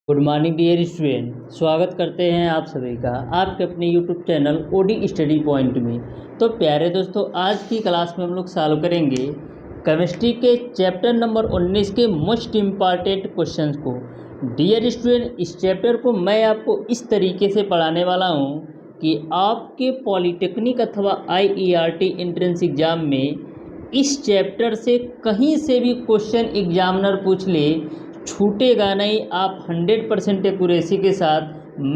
Good morning dear student. स्वागत करते हैं आप सभी का आपके अपने YouTube channel OD study point में। तो प्यारे दोस्तों, आज की क्लास में हम लोग सॉल्व करेंगे केमिस्ट्री के चैप्टर नंबर 19 के मोस्ट इम्पॉर्टेंट क्वेश्चंस को। डियर स्टूडेंट, इस चैप्टर को मैं आपको इस तरीके से पढ़ाने वाला हूँ कि आपके पॉलिटेक्निक अथवा IERT एंट्रेंस एग्ज़ाम में इस चैप्टर से कहीं से भी क्वेश्चन एग्जामिनर पूछ ले, छूटेगा नहीं। आप 100% एक्यूरेसी के साथ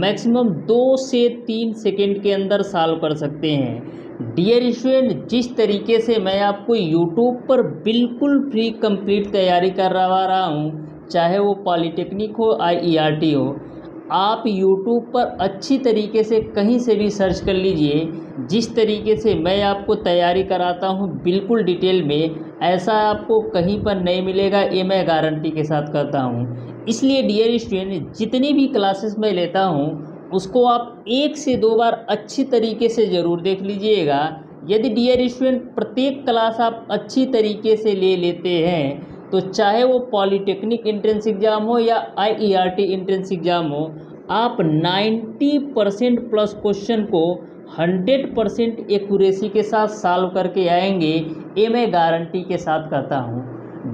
मैक्सिमम 2 से 3 सेकंड के अंदर सॉल्व कर सकते हैं। डियर स्टूडेंट, जिस तरीके से मैं आपको यूट्यूब पर बिल्कुल फ्री कंप्लीट तैयारी करवा रहा हूँ, चाहे वो पॉलिटेक्निक हो IERT हो, आप यूट्यूब पर अच्छी तरीके से कहीं से भी सर्च कर लीजिए। जिस तरीके से मैं आपको तैयारी कराता हूँ बिल्कुल डिटेल में, ऐसा आपको कहीं पर नहीं मिलेगा, ये मैं गारंटी के साथ कहता हूँ। इसलिए डियर स्टूडेंट, जितनी भी क्लासेस मैं लेता हूँ उसको आप 1 से 2 बार अच्छी तरीके से ज़रूर देख लीजिएगा। यदि डियर स्टूडेंट प्रत्येक क्लास आप अच्छी तरीके से ले लेते हैं तो चाहे वो पॉलिटेक्निक एंट्रेंस एग्ज़ाम हो या IERT एंट्रेंस एग्ज़ाम हो, आप 90% प्लस क्वेश्चन को 100% एक्यूरेसी के साथ सॉल्व करके आएंगे, ये मैं गारंटी के साथ कहता हूँ।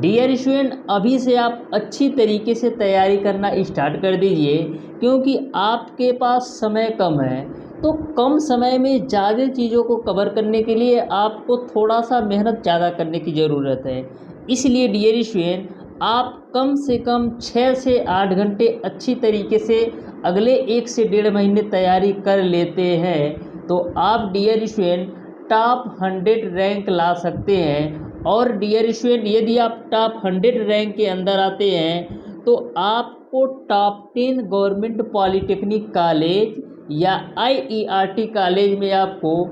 डियर स्टूडेंट, अभी से आप अच्छी तरीके से तैयारी करना स्टार्ट कर दीजिए, क्योंकि आपके पास समय कम है। तो कम समय में ज़्यादा चीज़ों को कवर करने के लिए आपको थोड़ा सा मेहनत ज़्यादा करने की ज़रूरत है। इसलिए डियर स्टूडेंट, आप कम से कम 6 से 8 घंटे अच्छी तरीके से अगले 1 से 1.5 महीने तैयारी कर लेते हैं तो आप डियर स्टूडेंट टॉप 100 रैंक ला सकते हैं। और डियर स्टूडेंट, यदि आप टॉप 100 रैंक के अंदर आते हैं तो आपको टॉप 10 गवर्नमेंट पॉलिटेक्निक कॉलेज या IERT कॉलेज में आपको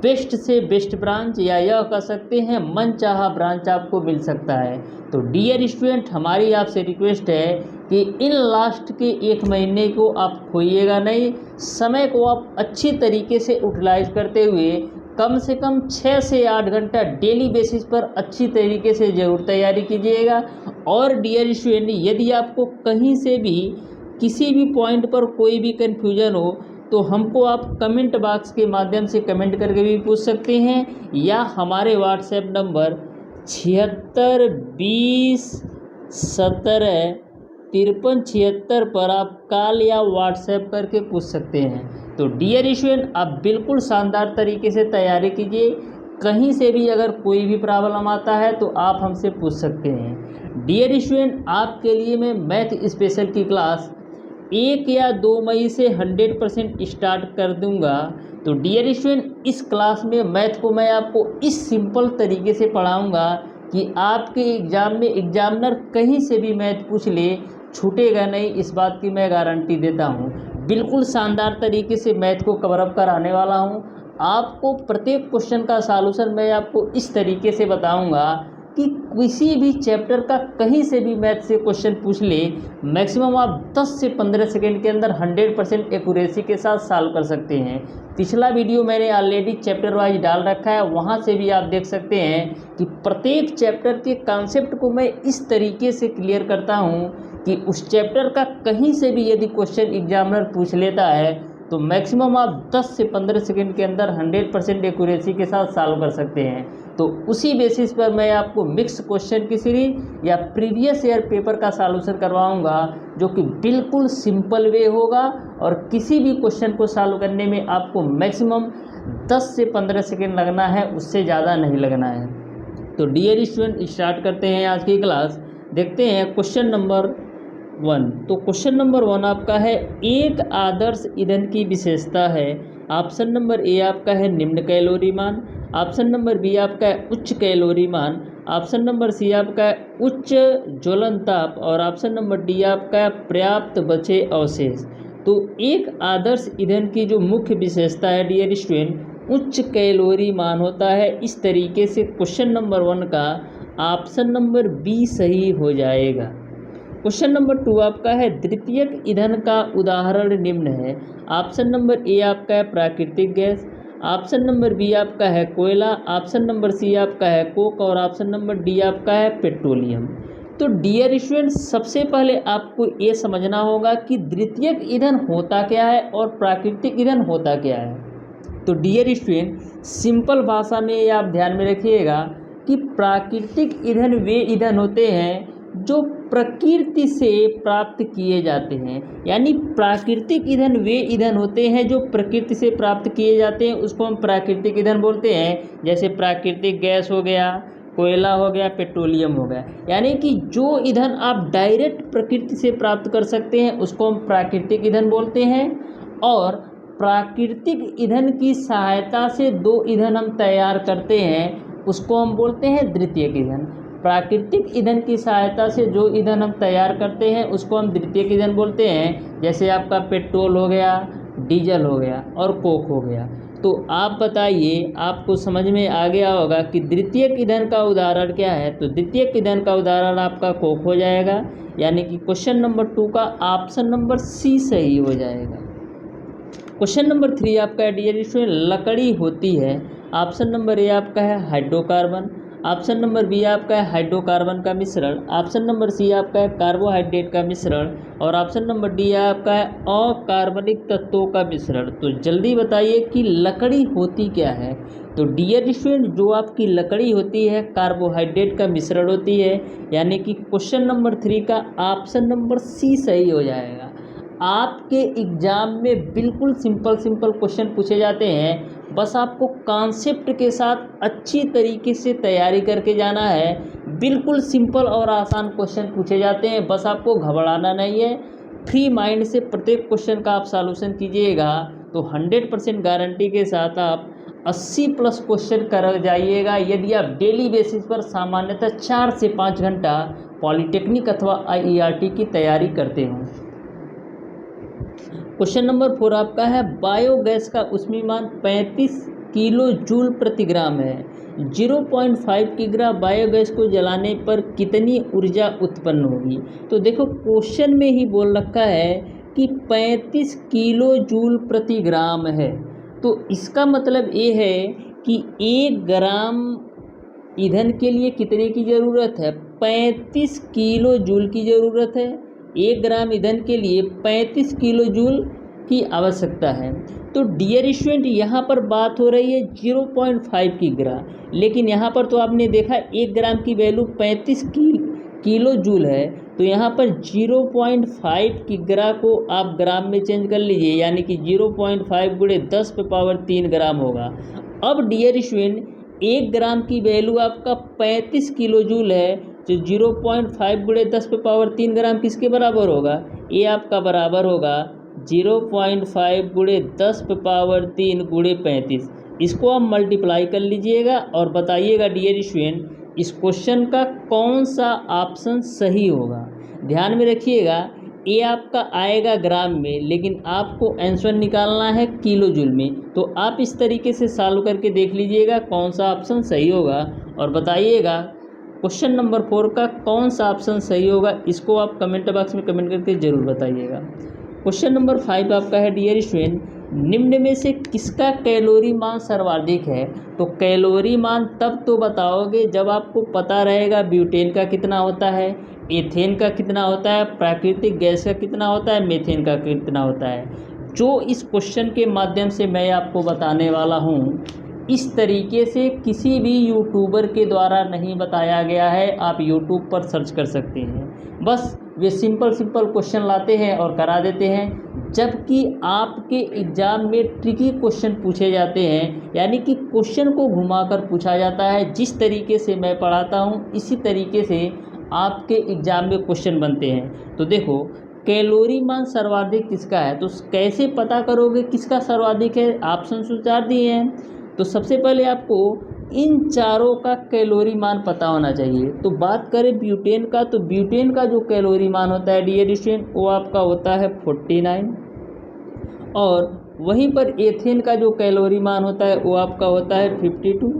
बेस्ट से बेस्ट ब्रांच या यह कह सकते हैं मनचाहा ब्रांच आपको मिल सकता है। तो डियर स्टूडेंट, हमारी आपसे रिक्वेस्ट है कि इन लास्ट के 1 महीने को आप खोइएगा नहीं। समय को आप अच्छी तरीके से यूटिलाइज करते हुए कम से कम 6 से 8 घंटा डेली बेसिस पर अच्छी तरीके से ज़रूर तैयारी कीजिएगा। और डियर स्टूडेंट, यदि आपको कहीं से भी किसी भी पॉइंट पर कोई भी कन्फ्यूजन हो तो हमको आप कमेंट बॉक्स के माध्यम से कमेंट करके भी पूछ सकते हैं, या हमारे व्हाट्सएप नंबर 7620175376 पर आप कॉल या व्हाट्सएप करके पूछ सकते हैं। तो डियर स्टूडेंट, आप बिल्कुल शानदार तरीके से तैयारी कीजिए। कहीं से भी अगर कोई भी प्रॉब्लम आता है तो आप हमसे पूछ सकते हैं। डियर स्टूडेंट, आपके लिए मैं मैथ स्पेशल की क्लास 1 या 2 मई से 100% स्टार्ट कर दूंगा। तो डियर स्टूडेंट, इस क्लास में मैथ को मैं आपको इस सिंपल तरीके से पढ़ाऊंगा कि आपके एग्ज़ाम में एग्जामिनर कहीं से भी मैथ पूछ ले, छूटेगा नहीं, इस बात की मैं गारंटी देता हूँ। बिल्कुल शानदार तरीके से मैथ को कवर अप कराने वाला हूँ। आपको प्रत्येक क्वेश्चन का सॉल्यूशन मैं आपको इस तरीके से बताऊँगा कि किसी भी चैप्टर का कहीं से भी मैथ से क्वेश्चन पूछ ले, मैक्सिमम आप 10 से 15 सेकंड के अंदर 100% एक्यूरेसी के साथ सॉल्व कर सकते हैं। पिछला वीडियो मैंने ऑलरेडी चैप्टर वाइज डाल रखा है, वहां से भी आप देख सकते हैं कि प्रत्येक चैप्टर के कॉन्सेप्ट को मैं इस तरीके से क्लियर करता हूं कि उस चैप्टर का कहीं से भी यदि क्वेश्चन एग्जामिनर पूछ लेता है तो मैक्सिमम आप 10 से 15 सेकंड के अंदर 100% एक्यूरेसी के साथ सॉल्व कर सकते हैं। तो उसी बेसिस पर मैं आपको मिक्स क्वेश्चन की सीरीज या प्रीवियस ईयर पेपर का सॉल्यूशन करवाऊंगा, जो कि बिल्कुल सिंपल वे होगा और किसी भी क्वेश्चन को सॉल्व करने में आपको मैक्सिमम 10 से 15 सेकंड लगना है, उससे ज़्यादा नहीं लगना है। तो डियर स्टूडेंट, स्टार्ट करते हैं आज की क्लास। देखते हैं क्वेश्चन नंबर 1। तो क्वेश्चन नंबर 1 आपका है, एक आदर्श ईंधन की विशेषता है। ऑप्शन नंबर ए आपका है निम्न कैलोरी मान, ऑप्शन नंबर बी आपका है उच्च कैलोरी मान, ऑप्शन नंबर सी आपका है उच्च ज्वलन ताप, और ऑप्शन नंबर डी आपका है पर्याप्त बचे अवशेष। तो एक आदर्श ईंधन की जो मुख्य विशेषता है डियर स्टूडेंट, उच्च कैलोरी मान होता है। इस तरीके से क्वेश्चन नंबर 1 का ऑप्शन नंबर बी सही हो जाएगा। क्वेश्चन नंबर 2 आपका है, द्वितीयक ईंधन का उदाहरण निम्न है। ऑप्शन नंबर ए आपका है प्राकृतिक गैस, ऑप्शन नंबर बी आपका है कोयला, ऑप्शन नंबर सी आपका है कोक, और ऑप्शन नंबर डी आपका है पेट्रोलियम। तो डियर स्टूडेंट, सबसे पहले आपको ये समझना होगा कि द्वितीयक ईंधन होता क्या है और प्राकृतिक ईंधन होता क्या है। तो डियर स्टूडेंट, सिंपल भाषा में ये आप ध्यान में रखिएगा कि प्राकृतिक ईंधन वे ईंधन होते हैं जो प्रकृति से प्राप्त किए जाते हैं। यानी प्राकृतिक ईंधन वे ईंधन होते हैं जो प्रकृति से प्राप्त किए जाते हैं, उसको हम प्राकृतिक ईंधन बोलते हैं। जैसे प्राकृतिक गैस हो गया, कोयला हो गया, पेट्रोलियम हो गया। यानी कि जो ईंधन आप डायरेक्ट प्रकृति से प्राप्त कर सकते हैं उसको हम प्राकृतिक ईंधन बोलते हैं। और प्राकृतिक ईंधन की सहायता से दो ईंधन हम तैयार करते हैं उसको हम बोलते हैं द्वितीयक ईंधन। प्राकृतिक ईंधन की सहायता से जो ईंधन हम तैयार करते हैं उसको हम द्वितीयक ईंधन बोलते हैं। जैसे आपका पेट्रोल हो गया, डीजल हो गया और कोक हो गया। तो आप बताइए, आपको समझ में आ गया होगा कि द्वितीयक ईंधन का उदाहरण क्या है। तो द्वितीयक ईंधन का उदाहरण आपका कोक हो जाएगा। यानी कि क्वेश्चन नंबर 2 का ऑप्शन नंबर सी सही हो जाएगा। क्वेश्चन नंबर 3 आपका है डियर स्टूडेंट, लकड़ी होती है। ऑप्शन नंबर ए आपका है हाइड्रोकार्बन। ऑप्शन नंबर बी आपका है हाइड्रोकार्बन का मिश्रण। ऑप्शन नंबर सी आपका है कार्बोहाइड्रेट का मिश्रण। और ऑप्शन नंबर डी आपका है अकार्बनिक तत्वों का मिश्रण। तो जल्दी बताइए कि लकड़ी होती क्या है। तो डियर स्टूडेंट, जो आपकी लकड़ी होती है कार्बोहाइड्रेट का मिश्रण होती है। यानी कि क्वेश्चन नंबर 3 का ऑप्शन नंबर सी सही हो जाएगा। आपके एग्जाम में बिल्कुल सिंपल क्वेश्चन पूछे जाते हैं, बस आपको कॉन्सेप्ट के साथ अच्छी तरीके से तैयारी करके जाना है। बिल्कुल सिंपल और आसान क्वेश्चन पूछे जाते हैं, बस आपको घबराना नहीं है। फ्री माइंड से प्रत्येक क्वेश्चन का आप सॉल्यूशन कीजिएगा तो 100% गारंटी के साथ आप 80+ क्वेश्चन कर जाइएगा। यदि आप डेली बेसिस पर सामान्यतः 4 से 5 घंटा पॉलिटेक्निक अथवा IERT की तैयारी करते हों। क्वेश्चन नंबर 4 आपका है, बायोगैस का उष्मीमान 35 किलो जूल प्रति ग्राम है। 0.5 किग्रा बायोगैस को जलाने पर कितनी ऊर्जा उत्पन्न होगी। तो देखो, क्वेश्चन में ही बोल रखा है कि 35 किलो जूल प्रति ग्राम है। तो इसका मतलब ये है कि 1 ग्राम ईंधन के लिए कितने की ज़रूरत है, 35 किलो जूल की ज़रूरत है। 1 ग्राम ईंधन के लिए 35 किलो जूल की आवश्यकता है। तो डियर स्टूडेंट, यहाँ पर बात हो रही है 0.5 किग्रा, लेकिन यहाँ पर तो आपने देखा 1 ग्राम की वैल्यू 35 किलो जूल है। तो यहाँ पर 0.5 किग्रा को आप ग्राम में चेंज कर लीजिए। यानी कि 0.5 गुणे 10 पे पावर 3 ग्राम होगा। अब डियर स्टूडेंट, 1 ग्राम की वैल्यू आपका 35 किलो जूल है, तो 0.5 गुणे 10 पे पावर 3 ग्राम किसके बराबर होगा, ये आपका बराबर होगा 0.5 गुणे 10 पे पावर 3 गुणे 35। इसको आप मल्टीप्लाई कर लीजिएगा और बताइएगा डियर स्टूडेंट, इस क्वेश्चन का कौन सा ऑप्शन सही होगा। ध्यान में रखिएगा, ये आपका आएगा ग्राम में, लेकिन आपको आंसर निकालना है किलो जूल में। तो आप इस तरीके से सॉल्व करके देख लीजिएगा कौन सा ऑप्शन सही होगा और बताइएगा क्वेश्चन नंबर 4 का कौन सा ऑप्शन सही होगा। इसको आप कमेंट बॉक्स में कमेंट करके ज़रूर बताइएगा। क्वेश्चन नंबर 5 आपका है डियर स्टूडेंट, निम्न में से किसका कैलोरी मान सर्वाधिक है। तो कैलोरी मान तब तो बताओगे जब आपको पता रहेगा ब्यूटेन का कितना होता है, एथेन का कितना होता है, प्राकृतिक गैस का कितना होता है, मीथेन का कितना होता है। जो इस क्वेश्चन के माध्यम से मैं आपको बताने वाला हूँ, इस तरीके से किसी भी यूट्यूबर के द्वारा नहीं बताया गया है। आप यूट्यूब पर सर्च कर सकते हैं। बस वे सिंपल क्वेश्चन लाते हैं और करा देते हैं, जबकि आपके एग्ज़ाम में ट्रिकी क्वेश्चन पूछे जाते हैं। यानी कि क्वेश्चन को घुमाकर पूछा जाता है। जिस तरीके से मैं पढ़ाता हूँ इसी तरीके से आपके एग्ज़ाम में क्वेश्चन बनते हैं। तो देखो, कैलोरी मान सर्वाधिक किसका है, तो कैसे पता करोगे किसका सर्वाधिक है। ऑप्शन 4 दिए हैं। तो सबसे पहले आपको इन चारों का कैलोरी मान पता होना चाहिए। तो बात करें ब्यूटेन का, तो ब्यूटेन का जो कैलोरी मान होता है डियर स्टूडेंट, वो आपका होता है 49। और वहीं पर एथेन का जो कैलोरी मान होता है वो आपका होता है 52।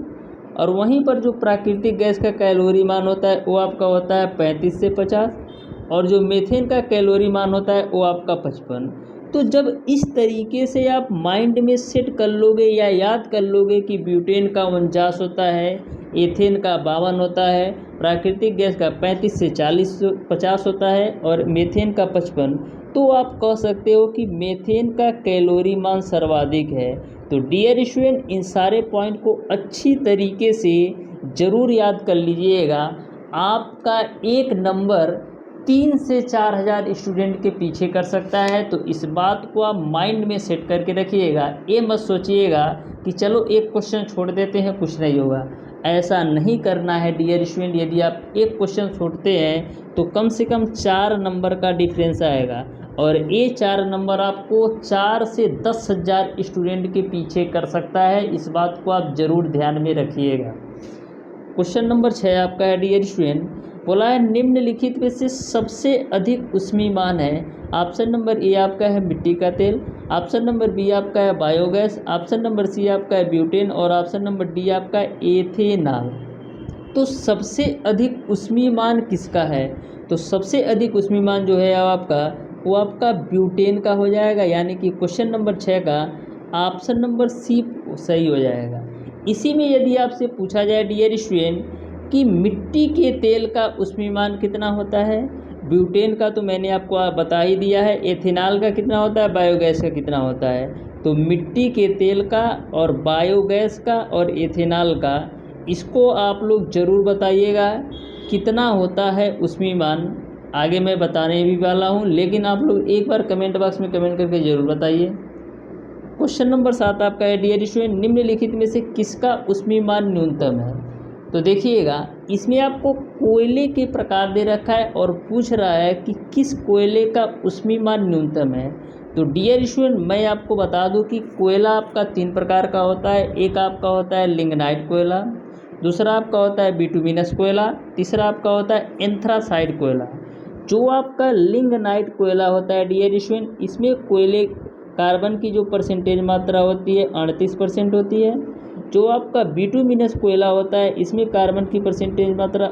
और वहीं पर जो प्राकृतिक गैस का कैलोरी मान होता है वो आपका होता है 35 से 50। और जो मीथेन का कैलोरी मान होता है वो आपका 55। तो जब इस तरीके से आप माइंड में सेट कर लोगे या याद कर लोगे कि ब्यूटेन का 49 होता है, एथेन का 52 होता है, प्राकृतिक गैस का 35 से 50 होता है और मीथेन का 55, तो आप कह सकते हो कि मीथेन का कैलोरी मान सर्वाधिक है। तो डियर स्टूडेंट, इन सारे पॉइंट को अच्छी तरीके से ज़रूर याद कर लीजिएगा। आपका एक नंबर 3 से 4 हज़ार स्टूडेंट के पीछे कर सकता है। तो इस बात को आप माइंड में सेट करके रखिएगा। ये मत सोचिएगा कि चलो एक क्वेश्चन छोड़ देते हैं, कुछ नहीं होगा। ऐसा नहीं करना है डियर स्टूडेंट। यदि आप एक क्वेश्चन छोड़ते हैं तो कम से कम 4 नंबर का डिफरेंस आएगा और ये 4 नंबर आपको 4 से 10 हज़ार स्टूडेंट के पीछे कर सकता है। इस बात को आप ज़रूर ध्यान में रखिएगा। क्वेश्चन नंबर 6 आपका है डियर स्टूडेंट, बोला है निम्नलिखित में से सबसे अधिक ऊष्मीमान है। ऑप्शन नंबर ए आपका है मिट्टी का तेल, ऑप्शन नंबर बी आपका है बायोगैस, ऑप्शन नंबर सी आपका है ब्यूटेन और ऑप्शन नंबर डी आपका है एथेनॉल। तो सबसे अधिक ऊष्मीमान किसका है? तो सबसे अधिक ऊष्मीमान जो है आपका, वो आपका ब्यूटेन का हो जाएगा। यानी कि क्वेश्चन नंबर 6 का ऑप्शन नंबर सी सही हो जाएगा। इसी में यदि आपसे पूछा जाए डियर स्टूडेंट कि मिट्टी के तेल का ऊष्मीमान कितना होता है, ब्यूटेन का तो मैंने आपको बता ही दिया है, एथेनॉल का कितना होता है, बायोगैस का कितना होता है। तो मिट्टी के तेल का और बायोगैस का और एथेनॉल का, इसको आप लोग ज़रूर बताइएगा कितना होता है ऊष्मीमान। आगे मैं बताने भी वाला हूँ, लेकिन आप लोग एक बार कमेंट बॉक्स में कमेंट करके ज़रूर बताइए। क्वेश्चन नंबर 7 आपका है डियर स्टूडेंट, निम्नलिखित में से किसका ऊष्मीमान न्यूनतम है? तो देखिएगा, इसमें आपको कोयले के प्रकार दे रखा है और पूछ रहा है कि किस कोयले का ऊष्मीमान न्यूनतम है। तो डियर स्टूडेंट, मैं आपको बता दूं कि कोयला आपका 3 प्रकार का होता है। एक आपका होता है लिग्नाइट कोयला, दूसरा आपका होता है बिटुमिनस कोयला, तीसरा आपका होता है एंथ्रासाइड कोयला। जो आपका लिग्नाइट कोयला होता है डियर स्टूडेंट, इसमें कोयले कार्बन की जो परसेंटेज मात्रा होती है 38% होती है। जो आपका बिटुमिनस कोयला होता है, इसमें कार्बन की परसेंटेज मात्रा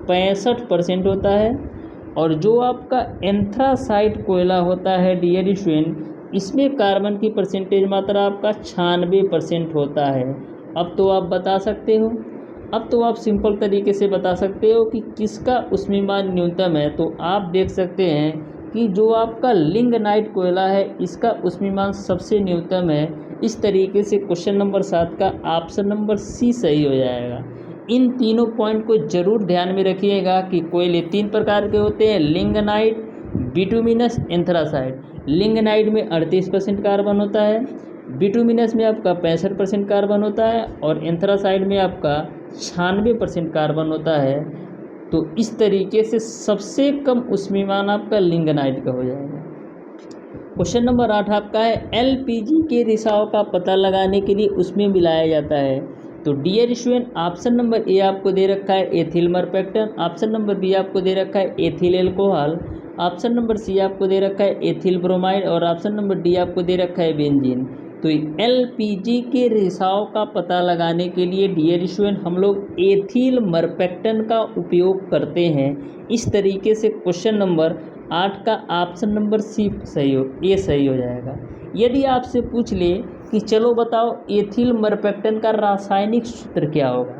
65% होता है। और जो आपका एंथ्रासाइड कोयला होता है डियर स्टूडेंट, इसमें कार्बन की परसेंटेज मात्रा आपका 96% होता है। अब तो आप बता सकते हो, अब तो आप सिंपल तरीके से बता सकते हो कि किसका ऊष्मीमान न्यूनतम है। तो आप देख सकते हैं कि जो आपका लिग्नाइट कोयला है, इसका ऊष्मीमान सबसे न्यूनतम है। इस तरीके से क्वेश्चन नंबर 7 का ऑप्शन नंबर सी सही हो जाएगा। इन तीनों पॉइंट को जरूर ध्यान में रखिएगा कि कोयले 3 प्रकार के होते हैं, लिग्नाइट, बिटुमिनस, एंथ्रासाइड। लिग्नाइट में 38% कार्बन होता है, बिटुमिनस में आपका 65% कार्बन होता है और एंथ्रासाइड में आपका 96% कार्बन होता है। तो इस तरीके से सबसे कम ऊष्मीमान आपका लिग्नाइट का हो जाएगा। क्वेश्चन नंबर 8 आपका है, एलपीजी के रिसाव का पता लगाने के लिए उसमें मिलाया जाता है। तो dear student, option number A आपको दे रखा है ethyl mercaptan, option number B आपको दे रखा है ethyl alcohol, option number C आपको दे रखा है एथिल ब्रोमाइड और ऑप्शन नंबर डी आपको दे रखा है बेंजीन। तो एलपीजी के रिसाव का पता लगाने के लिए डियर स्टूडेंट हम लोग एथिल मरपेक्टन का उपयोग करते हैं। इस तरीके से क्वेश्चन नंबर 8 का ऑप्शन नंबर सी सही हो, ये सही हो जाएगा। यदि आपसे पूछ ले कि चलो बताओ एथिल मरपेक्टन का रासायनिक सूत्र क्या होगा,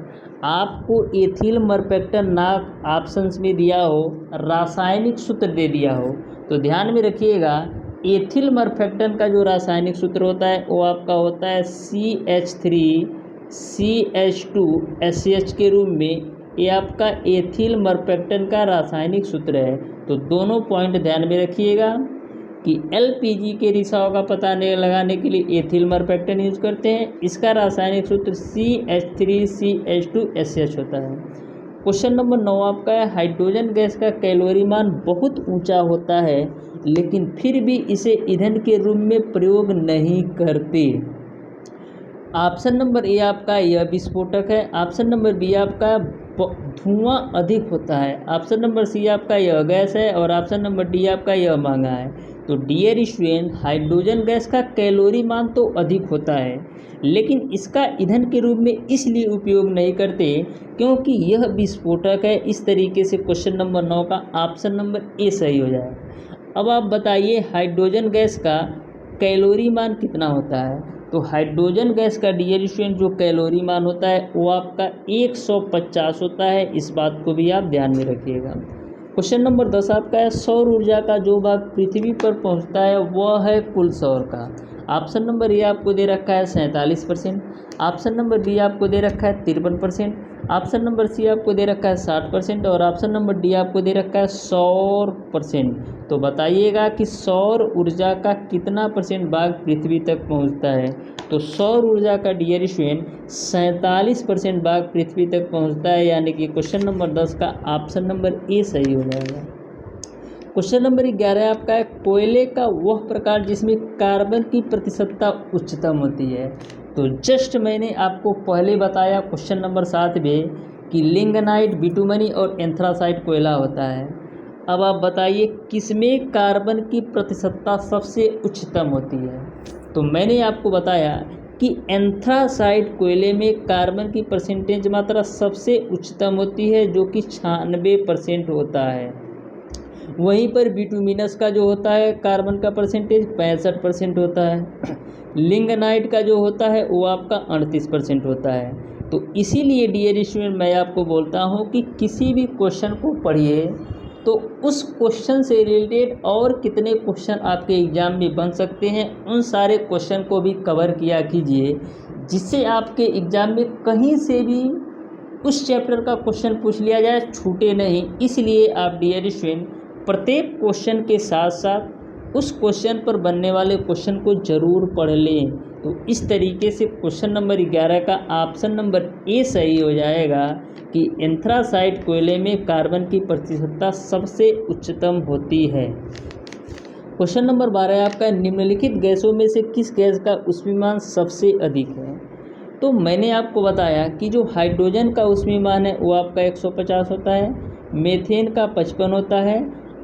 आपको एथिल मरपेक्टन ना ऑप्शंस में दिया हो, रासायनिक सूत्र दे दिया हो, तो ध्यान में रखिएगा एथिल मरपेक्टन का जो रासायनिक सूत्र होता है वो आपका होता है CH3CH2SH के रूप में। ये आपका एथिल मरपेक्टन का रासायनिक सूत्र है। तो दोनों पॉइंट ध्यान में रखिएगा कि एलपीजी के रिसाव का पता लगाने के लिए एथिल मरपेक्टन यूज करते हैं। इसका रासायनिक सूत्र CH3CH2SH होता है। क्वेश्चन नंबर 9 आपका है, हाइड्रोजन गैस का कैलोरी मान बहुत ऊंचा होता है लेकिन फिर भी इसे ईंधन के रूप में प्रयोग नहीं करते। ऑप्शन नंबर ए आपका यह विस्फोटक है, ऑप्शन नंबर बी आपका धुआं अधिक होता है, ऑप्शन नंबर सी आपका यह गैस है और ऑप्शन नंबर डी आपका यह महंगा है। तो डियर स्टूडेंट, हाइड्रोजन गैस का कैलोरी मान तो अधिक होता है लेकिन इसका ईंधन के रूप में इसलिए उपयोग नहीं करते क्योंकि यह विस्फोटक है। इस तरीके से क्वेश्चन नंबर 9 का ऑप्शन नंबर ए सही हो जाएगा। अब आप बताइए हाइड्रोजन गैस का कैलोरी मान कितना होता है। तो हाइड्रोजन गैस का डियर स्टूडेंट जो कैलोरी मान होता है वो आपका 150 होता है। इस बात को भी आप ध्यान में रखिएगा। क्वेश्चन नंबर 10 आपका है सौर ऊर्जा का जो भाग पृथ्वी पर पहुंचता है वह है कुल सौर का। ऑप्शन नंबर ए आपको दे रखा है 47%, ऑप्शन नंबर बी आपको दे रखा है 53%, ऑप्शन नंबर सी आपको दे रखा है 60% और ऑप्शन नंबर डी आपको दे रखा है 100%। तो बताइएगा कि सौर ऊर्जा का कितना परसेंट भाग पृथ्वी तक पहुंचता है। तो सौर ऊर्जा का डियर स्टूडेंट 47% भाग पृथ्वी तक पहुंचता है, यानी कि क्वेश्चन नंबर 10 का ऑप्शन नंबर ए सही हो जाएगा। क्वेश्चन नंबर 11 आपका है कोयले का वह प्रकार जिसमें कार्बन की प्रतिशतता उच्चतम होती है। तो जस्ट मैंने आपको पहले बताया क्वेश्चन नंबर 7 में कि लिंगनाइट, बिटुमनी और एंथ्रासाइट कोयला होता है। अब आप बताइए किसमें कार्बन की प्रतिशतता सबसे उच्चतम होती है। तो मैंने आपको बताया कि एंथ्रासाइट कोयले में कार्बन की परसेंटेज मात्रा सबसे उच्चतम होती है जो कि 96% होता है। वहीं पर बिटुमिनस का जो होता है कार्बन का परसेंटेज 65% होता है। लिंगनाइट का जो होता है वो आपका 38% होता है। तो इसीलिए डियर स्टूडेंट मैं आपको बोलता हूँ कि किसी भी क्वेश्चन को पढ़िए तो उस क्वेश्चन से रिलेटेड और कितने क्वेश्चन आपके एग्ज़ाम में बन सकते हैं उन सारे क्वेश्चन को भी कवर किया कीजिए, जिससे आपके एग्ज़ाम में कहीं से भी उस चैप्टर का क्वेश्चन पूछ लिया जाए, छूटे नहीं। इसलिए आप डियर स्टूडेंट प्रत्येक क्वेश्चन के साथ साथ उस क्वेश्चन पर बनने वाले क्वेश्चन को ज़रूर पढ़ लें। तो इस तरीके से क्वेश्चन नंबर 11 का ऑप्शन नंबर ए सही हो जाएगा कि एंथ्रासाइट कोयले में कार्बन की प्रतिशतता सबसे उच्चतम होती है। क्वेश्चन नंबर 12 आपका निम्नलिखित गैसों में से किस गैस का ऊष्मीमान सबसे अधिक है। तो मैंने आपको बताया कि जो हाइड्रोजन का ऊष्मीमान है वो आपका 150 होता है, मीथेन का 55 होता है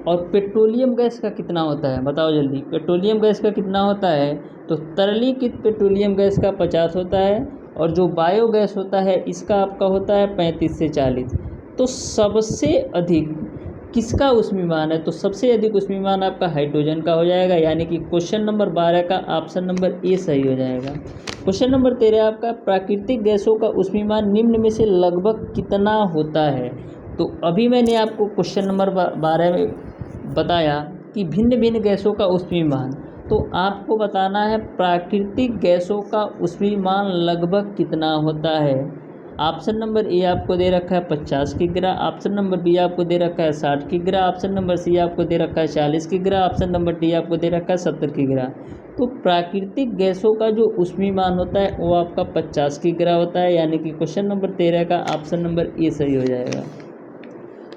और पेट्रोलियम गैस का कितना होता है बताओ जल्दी। पेट्रोलियम गैस का कितना होता है। तो तरलीकृत पेट्रोलियम गैस का 50 होता है और जो बायोगैस होता है इसका आपका होता है 35 से 40। तो सबसे अधिक किसका ऊष्मीमान है। तो सबसे अधिक ऊष्मीमान आपका हाइड्रोजन का हो जाएगा, यानी कि क्वेश्चन नंबर 12 का ऑप्शन नंबर ए सही हो जाएगा। क्वेश्चन नंबर 13 आपका प्राकृतिक गैसों का ऊष्मीमान निम्न में से लगभग कितना होता है। तो अभी मैंने आपको क्वेश्चन नंबर 12 में बताया कि भिन्न भिन्न गैसों का ऊष्मीमान, तो आपको बताना है प्राकृतिक गैसों का ऊष्मीमान लगभग कितना होता है। ऑप्शन नंबर ए आपको दे रखा है 50 किग्रा, ऑप्शन नंबर बी आपको दे रखा है 60 किग्रा, ऑप्शन नंबर सी आपको दे रखा है 40 किग्रा, ऑप्शन नंबर डी आपको दे रखा है 70 किग्रा। तो प्राकृतिक गैसों का जो ऊष्मीमान होता है वो आपका 50 किग्रा होता है, यानी कि क्वेश्चन नंबर 13 का ऑप्शन नंबर ए सही हो जाएगा।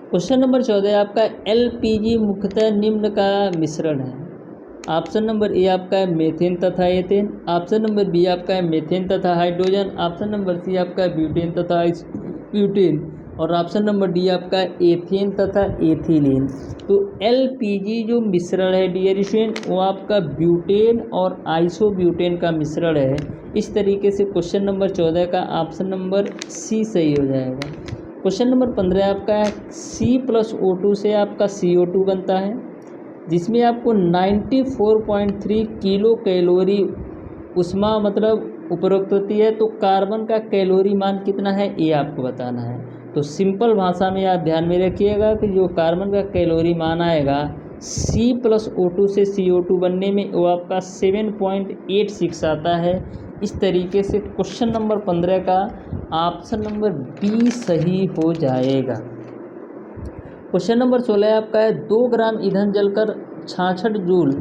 क्वेश्चन नंबर 14 आपका एलपीजी मुख्यतः निम्न का मिश्रण है। ऑप्शन नंबर ए आपका है मेथेन तथा एथेन, ऑप्शन नंबर बी आपका है मेथेन तथा हाइड्रोजन, ऑप्शन नंबर सी आपका है ब्यूटेन तथा ब्यूटेन और ऑप्शन नंबर डी आपका है एथेन तथा एथिलीन। तो एलपीजी जो मिश्रण है डियर स्टूडेंट वो आपका ब्यूटेन और आइसोब्यूटेन का मिश्रण है। इस तरीके से क्वेश्चन नंबर 14 का ऑप्शन नंबर सी सही हो जाएगा। क्वेश्चन नंबर 15 आपका है C+O2 से आपका CO2 बनता है, जिसमें आपको 94.3 किलो कैलोरी ऊष्मा मतलब उपरोक्त होती है। तो कार्बन का कैलोरी मान कितना है ये आपको बताना है। तो सिंपल भाषा में आप ध्यान में रखिएगा कि जो कार्बन का कैलोरी मान आएगा C+O2 से CO2 बनने में वो आपका 7.86 आता है। इस तरीके से क्वेश्चन नंबर 15 का ऑप्शन नंबर बी सही हो जाएगा। क्वेश्चन नंबर 16 आपका है 2 ग्राम ईंधन जलकर 66 जूल,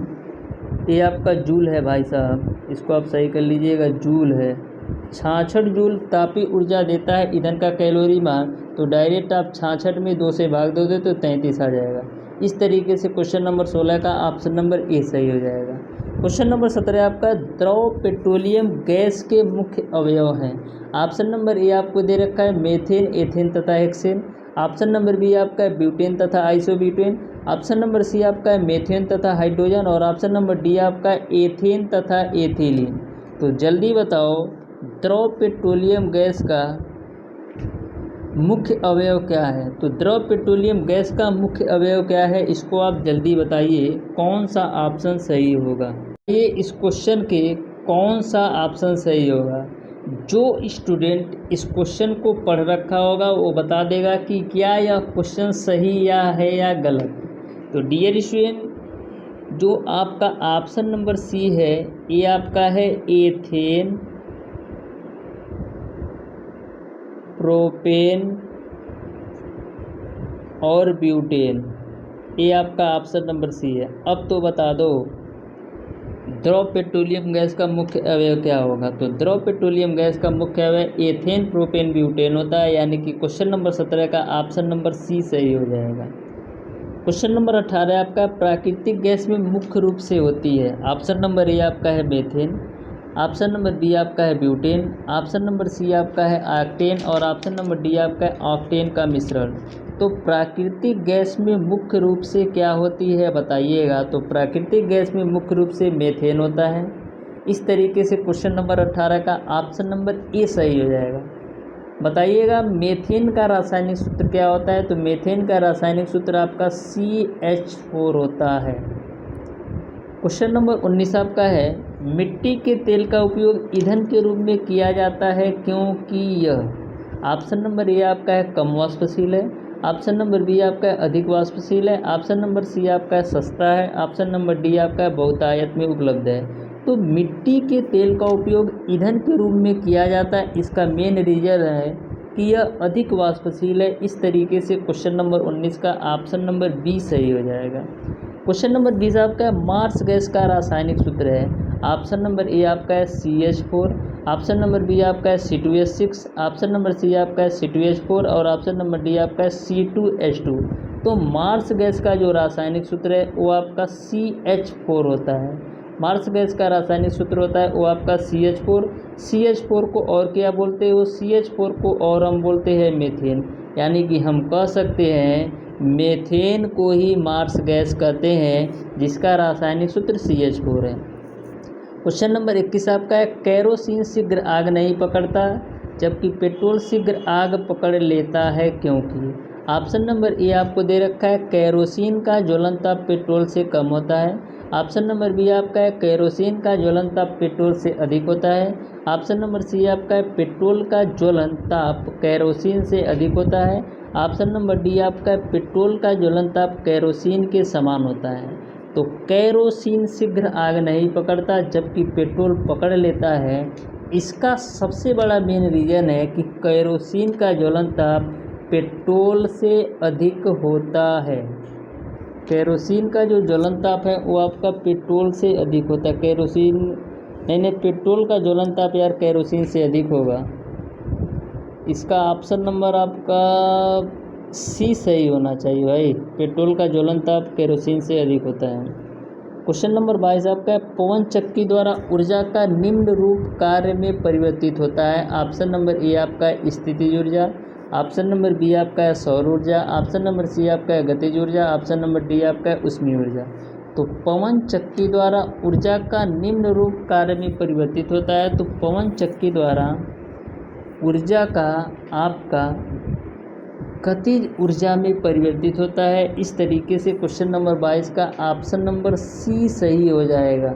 ये आपका जूल है भाई साहब, इसको आप सही कर लीजिएगा, जूल है। 66 जूल तापीय ऊर्जा देता है ईंधन का कैलोरी मान। तो डायरेक्ट आप 66 में 2 से भाग दोगे तो 33 आ जाएगा। इस तरीके से क्वेश्चन नंबर 16 का ऑप्शन नंबर ए सही हो जाएगा। क्वेश्चन नंबर 17 आपका द्रव पेट्रोलियम गैस के मुख्य अवयव हैं। ऑप्शन नंबर ए आपको दे रखा है मेथेन, एथेन तथा हेक्सेन, ऑप्शन नंबर बी आपका है ब्यूटेन तथा आइसोब्यूटेन, ऑप्शन नंबर सी आपका है मेथेन तथा हाइड्रोजन और ऑप्शन नंबर डी आपका है एथेन तथा एथिलीन। तो जल्दी बताओ द्रव पेट्रोलियम गैस का मुख्य अवयव क्या है? तो द्रव पेट्रोलियम गैस का मुख्य अवयव क्या है, इसको आप जल्दी बताइए कौन सा ऑप्शन सही होगा। ये इस क्वेश्चन के कौन सा ऑप्शन सही होगा? जो स्टूडेंट इस क्वेश्चन को पढ़ रखा होगा वो बता देगा कि क्या यह क्वेश्चन सही या गलत। तो डियर स्टूडेंट, जो आपका ऑप्शन नंबर सी है ये आपका है एथेन, प्रोपेन और ब्यूटेन, ये आपका ऑप्शन नंबर सी है। अब तो बता दो द्रव पेट्रोलियम गैस का मुख्य अवयव क्या होगा। तो द्रव पेट्रोलियम गैस का मुख्य अवयव एथेन, प्रोपेन, ब्यूटेन होता है, यानी कि क्वेश्चन नंबर 17 का ऑप्शन नंबर सी सही हो जाएगा। क्वेश्चन नंबर 18 आपका प्राकृतिक गैस में मुख्य रूप से होती है। ऑप्शन नंबर ए आपका है मेथेन, ऑप्शन नंबर बी आपका है ब्यूटेन, ऑप्शन नंबर सी आपका है ऑक्टेन और ऑप्शन नंबर डी आपका है ऑक्टेन का मिश्रण। तो प्राकृतिक गैस में मुख्य रूप से क्या होती है बताइएगा। तो प्राकृतिक गैस में मुख्य रूप से मेथेन होता है। इस तरीके से क्वेश्चन नंबर 18 का ऑप्शन नंबर ए सही हो जाएगा। बताइएगा मेथेन का रासायनिक सूत्र क्या होता है। तो मेथेन का रासायनिक सूत्र आपका CH4 होता है। क्वेश्चन नंबर 19 आपका है मिट्टी के तेल का उपयोग ईंधन के रूप में किया जाता है क्योंकि यह। ऑप्शन नंबर ए आपका है कम वाष्पशील है, ऑप्शन नंबर बी आपका है अधिक वाष्पशील है, ऑप्शन नंबर सी आपका है सस्ता है, ऑप्शन नंबर डी आपका है बहुतायत में उपलब्ध है। तो मिट्टी के तेल का उपयोग ईंधन के रूप में किया जाता है, इसका मेन रीज़न है कि यह अधिक वाष्पशील है। इस तरीके से क्वेश्चन नंबर 19 का ऑप्शन नंबर बी सही हो जाएगा। क्वेश्चन नंबर 20 आपका मार्स गैस का रासायनिक सूत्र है। ऑप्शन नंबर ए आपका है CH4, ऑप्शन नंबर बी आपका है C2H6, ऑप्शन नंबर सी आपका है C2H4 और ऑप्शन नंबर डी आपका है C2H2। तो मार्स गैस का जो रासायनिक सूत्र है वो आपका CH4 होता है। मार्स गैस का रासायनिक सूत्र होता है वो आपका CH4। CH4 को और क्या बोलते हैं? वो CH4 को और हम बोलते हैं मीथेन, यानी कि हम कह सकते हैं मीथेन को ही मार्स गैस कहते हैं, जिसका रासायनिक सूत्र CH4 है। क्वेश्चन नंबर 21 आपका है केरोसिन शीघ्र आग नहीं पकड़ता जबकि पेट्रोल शीघ्र आग पकड़ लेता है क्योंकि। ऑप्शन नंबर ए आपको दे रखा है केरोसिन का ज्वलन ताप पेट्रोल से कम होता है, ऑप्शन नंबर बी आपका है केरोसिन का ज्वलन ताप पेट्रोल से अधिक होता है, ऑप्शन नंबर सी आपका है पेट्रोल का ज्वलन ताप केरोसिन से अधिक होता है, ऑप्शन नंबर डी आपका है पेट्रोल का ज्वलन ताप केरोसिन के समान होता है। तो केरोसिन शीघ्र आग नहीं पकड़ता जबकि पेट्रोल पकड़ लेता है। इसका सबसे बड़ा मेन रीज़न है कि केरोसिन का ज्वलन ताप पेट्रोल से अधिक होता है। केरोसिन का जो ज्वलन ताप है वो आपका पेट्रोल से अधिक होता है। केरोसिन नहीं, पेट्रोल का ज्वलन ताप यार केरोसिन से अधिक होगा। इसका ऑप्शन नंबर आपका सी सही होना चाहिए भाई, पेट्रोल का ज्वलन ताप केरोसिन से अधिक होता है। क्वेश्चन नंबर 22 आपका पवन चक्की द्वारा ऊर्जा का निम्न रूप कार्य में परिवर्तित होता है। ऑप्शन नंबर ए आपका स्थितिज ऊर्जा, ऑप्शन नंबर बी आपका है सौर ऊर्जा, ऑप्शन नंबर सी आपका है गतिज ऊर्जा, ऑप्शन नंबर डी आपका है ऊष्मीय ऊर्जा। तो पवन चक्की द्वारा ऊर्जा का निम्न रूप कार्य में परिवर्तित होता है। तो पवन चक्की द्वारा ऊर्जा का आपका गतिज ऊर्जा में परिवर्तित होता है। इस तरीके से क्वेश्चन नंबर 22 का ऑप्शन नंबर सी सही हो जाएगा।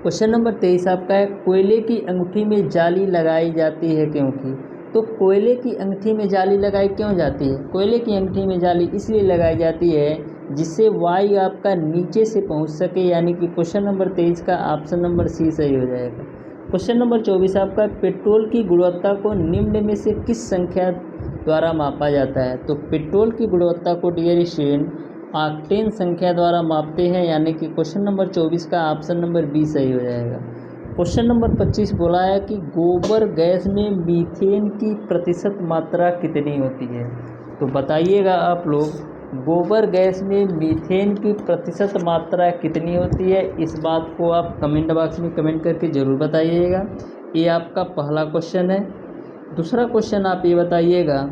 क्वेश्चन नंबर 23 आपका है कोयले की अंगूठी में जाली लगाई जाती है क्योंकि। तो कोयले की अंगूठी में जाली लगाई क्यों जाती है? कोयले की अंगूठी में जाली इसलिए लगाई जाती है जिससे वायु आपका नीचे से पहुंच सके, यानी कि क्वेश्चन नंबर 23 का ऑप्शन नंबर सी सही हो जाएगा। क्वेश्चन नंबर 24 आपका पेट्रोल की गुणवत्ता को निम्न में से किस संख्या द्वारा मापा जाता है? तो पेट्रोल की गुणवत्ता को डियर स्टूडेंट ऑक्टेन संख्या द्वारा मापते हैं, यानी कि क्वेश्चन नंबर 24 का ऑप्शन नंबर बी सही हो जाएगा। क्वेश्चन नंबर 25 बोला है कि गोबर गैस में मीथेन की प्रतिशत मात्रा कितनी होती है? तो बताइएगा आप लोग गोबर गैस में मीथेन की प्रतिशत मात्रा कितनी होती है? इस बात को आप कमेंट बॉक्स में कमेंट करके ज़रूर बताइएगा। ये आपका पहला क्वेश्चन है। दूसरा क्वेश्चन आप ये बताइएगा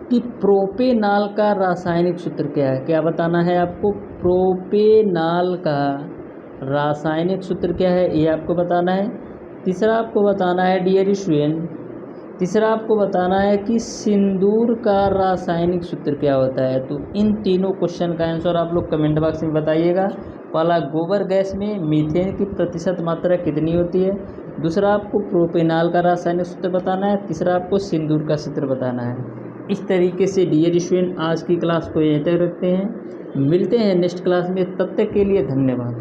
कि प्रोपेनाल का रासायनिक सूत्र क्या है? क्या बताना है आपको? प्रोपेनाल का रासायनिक सूत्र क्या है ये आपको बताना है। तीसरा आपको बताना है डियर स्टूडेंट तीसरा आपको बताना है कि सिंदूर का रासायनिक सूत्र क्या होता है। तो इन तीनों क्वेश्चन का आंसर आप लोग कमेंट बॉक्स में बताइएगा। पहला, गोबर गैस में मीथेन की प्रतिशत मात्रा कितनी होती है। दूसरा, आपको प्रोपेनॉल का रासायनिक सूत्र बताना है। तीसरा, आपको सिंदूर का सूत्र बताना है। इस तरीके से डियर स्टूडेंट आज की क्लास को यहीं तक रखते हैं। मिलते हैं नेक्स्ट क्लास में, तब तक के लिए धन्यवाद।